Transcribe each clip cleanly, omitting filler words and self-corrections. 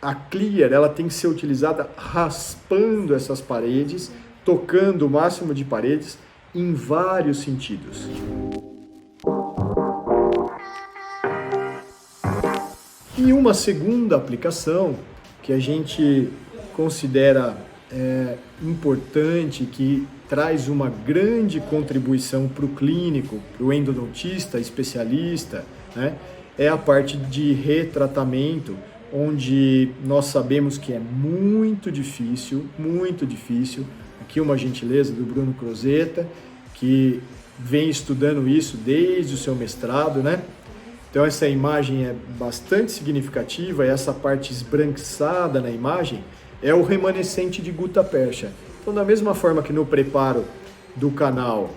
a clear ela tem que ser utilizada raspando essas paredes, tocando o máximo de paredes em vários sentidos. E uma segunda aplicação que a gente considera importante, que traz uma grande contribuição para o clínico, para o endodontista, especialista, né, é a parte de retratamento, onde nós sabemos que é muito difícil. Aqui uma gentileza do Bruno Crozeta, que vem estudando isso desde o seu mestrado, né? Então essa imagem é bastante significativa, e essa parte esbranquiçada na imagem é o remanescente de gutta-percha. Então, da mesma forma que no preparo do canal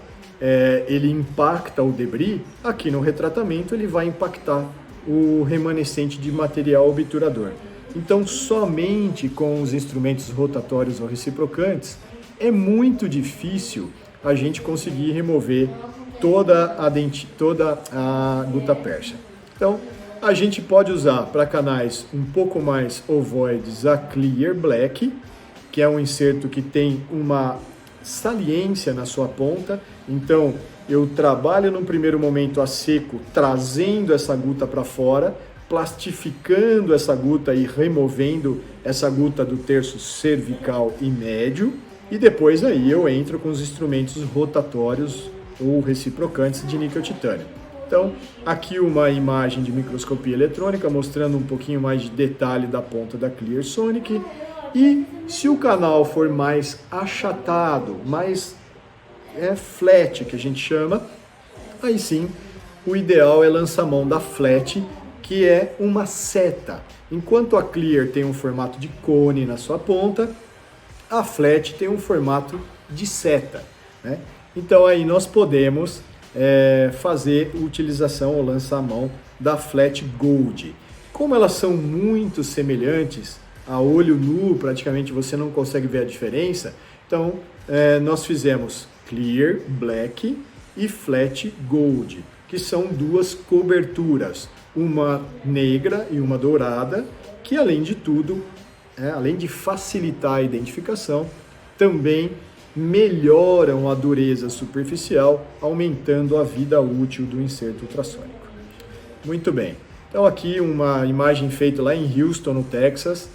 ele impacta o debris, aqui no retratamento ele vai impactar o remanescente de material obturador. Então, somente com os instrumentos rotatórios ou reciprocantes é muito difícil a gente conseguir remover toda a gutta-percha. Então, a gente pode usar para canais um pouco mais ovoides a Clear Black, que é um inserto que tem uma saliência na sua ponta. Então, eu trabalho num primeiro momento a seco, trazendo essa guta para fora, plastificando essa guta e removendo essa guta do terço cervical e médio, e depois aí eu entro com os instrumentos rotatórios ou reciprocantes de níquel titânio. Então, aqui uma imagem de microscopia eletrônica mostrando um pouquinho mais de detalhe da ponta da Clear Sonic. E se o canal for mais achatado, mais flat, que a gente chama, aí sim, o ideal é lançamão da flat, que é uma seta. Enquanto a Clear tem um formato de cone na sua ponta, a flat tem um formato de seta, né? Então aí nós podemos fazer utilização ou lançamão da Flat Gold. Como elas são muito semelhantes, a olho nu praticamente você não consegue ver a diferença, então nós fizemos Clear Black e Flat Gold, que são duas coberturas, uma negra e uma dourada, que além de tudo, além de facilitar a identificação, também melhoram a dureza superficial, aumentando a vida útil do inserto ultrassônico. Muito bem, então aqui uma imagem feita lá em Houston, no Texas,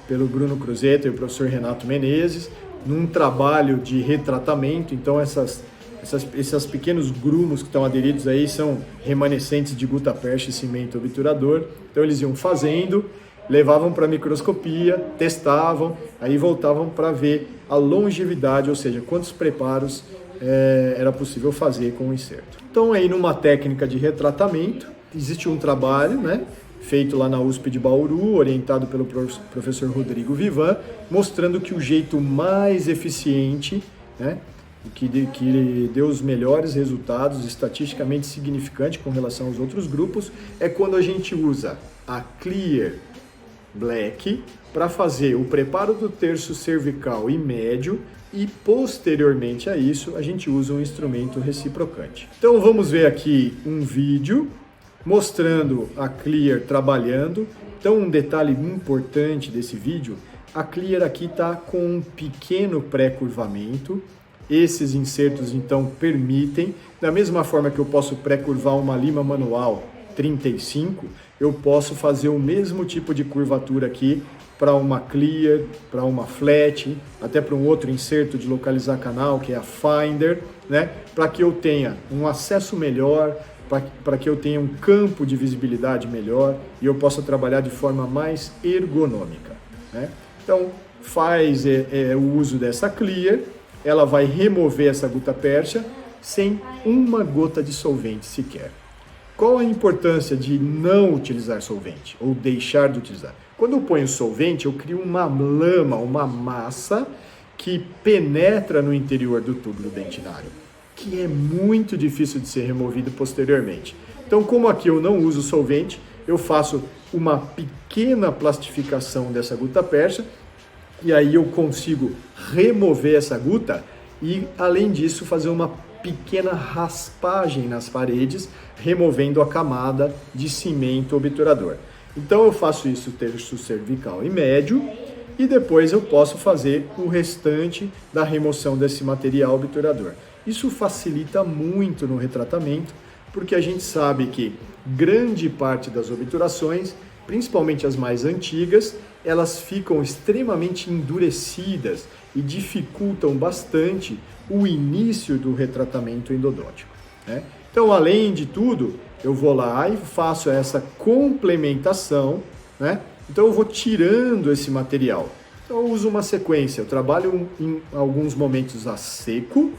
pelo Bruno Crozeta e o professor Renato Menezes, num trabalho de retratamento. Então esses pequenos grumos que estão aderidos aí são remanescentes de gutta-percha e cimento obturador. Então eles iam fazendo, levavam para a microscopia, testavam, aí voltavam para ver a longevidade, ou seja, quantos preparos era possível fazer com o inserto. Então aí numa técnica de retratamento, existe um trabalho, feito lá na USP de Bauru, orientado pelo professor Rodrigo Vivan, mostrando que o jeito mais eficiente, que deu os melhores resultados, estatisticamente significante com relação aos outros grupos, é quando a gente usa a Clear Black para fazer o preparo do terço cervical e médio, e posteriormente a isso a gente usa um instrumento reciprocante. Então vamos ver aqui um vídeo mostrando a Clear trabalhando. Então um detalhe importante desse vídeo, a Clear aqui está com um pequeno pré-curvamento. Esses insertos então permitem, da mesma forma que eu posso pré-curvar uma lima manual 35, eu posso fazer o mesmo tipo de curvatura aqui para uma Clear, para uma Flat, até para um outro inserto de localizar canal, que é a Finder, para que eu tenha um acesso melhor, para que eu tenha um campo de visibilidade melhor e eu possa trabalhar de forma mais ergonômica. Então, faz o uso dessa Clear, ela vai remover essa gutta-percha sem uma gota de solvente sequer. Qual a importância de não utilizar solvente ou deixar de utilizar? Quando eu ponho solvente, eu crio uma lama, uma massa que penetra no interior do túbulo dentinário, que é muito difícil de ser removido posteriormente. Então, como aqui eu não uso solvente, eu faço uma pequena plastificação dessa gutta-percha e aí eu consigo remover essa guta e, além disso, fazer uma pequena raspagem nas paredes, removendo a camada de cimento obturador. Então eu faço isso terço cervical e médio e depois eu posso fazer o restante da remoção desse material obturador. Isso facilita muito no retratamento, porque a gente sabe que grande parte das obturações, principalmente as mais antigas, elas ficam extremamente endurecidas e dificultam bastante o início do retratamento endodôntico, né? Então, além de tudo, eu vou lá e faço essa complementação, né? Então eu vou tirando esse material. Então eu uso uma sequência, eu trabalho em alguns momentos a seco.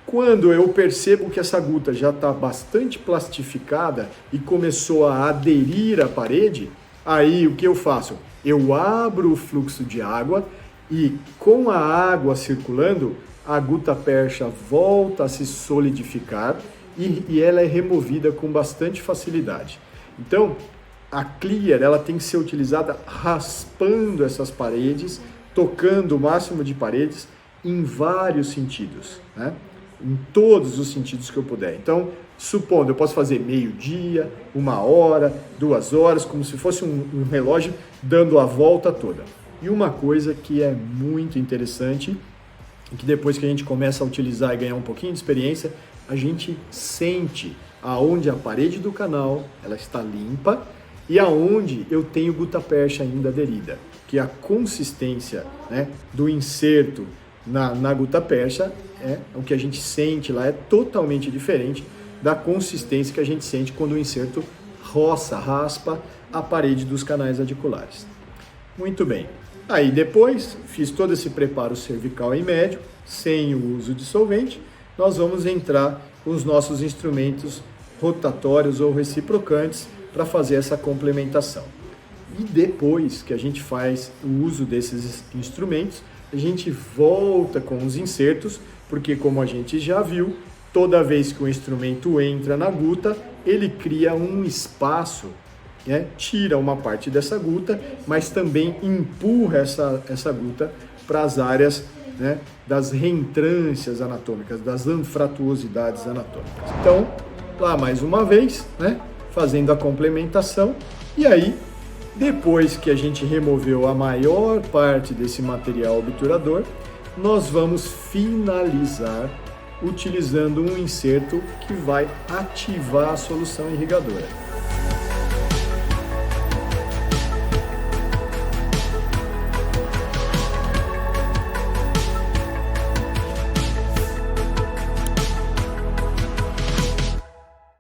Quando eu percebo que essa guta já está bastante plastificada e começou a aderir à parede, aí o que eu faço? Eu abro o fluxo de água e com a água circulando, a guta percha volta a se solidificar e ela é removida com bastante facilidade. Então, a clear ela tem que ser utilizada raspando essas paredes, tocando o máximo de paredes em vários sentidos, né? Em todos os sentidos que eu puder. Então, supondo, eu posso fazer meio-dia, 1 hora, 2 horas, como se fosse um relógio dando a volta toda. E uma coisa que é muito interessante, e que depois que a gente começa a utilizar e ganhar um pouquinho de experiência, a gente sente aonde a parede do canal ela está limpa e aonde eu tenho guta percha ainda aderida, que a consistência, né, do inserto na guta percha o que a gente sente lá é totalmente diferente da consistência que a gente sente quando o inserto raspa a parede dos canais radiculares. Muito bem. Aí depois, fiz todo esse preparo cervical e médio, sem o uso de solvente, nós vamos entrar com os nossos instrumentos rotatórios ou reciprocantes para fazer essa complementação. E depois que a gente faz o uso desses instrumentos, a gente volta com os insertos, porque como a gente já viu, toda vez que o instrumento entra na guta, ele cria um espaço, né? Tira uma parte dessa guta, mas também empurra essa guta para as áreas, né, das reentrâncias anatômicas, das anfratuosidades anatômicas. Então, lá mais uma vez, né, fazendo a complementação, e aí, depois que a gente removeu a maior parte desse material obturador, nós vamos finalizar utilizando um inserto que vai ativar a solução irrigadora.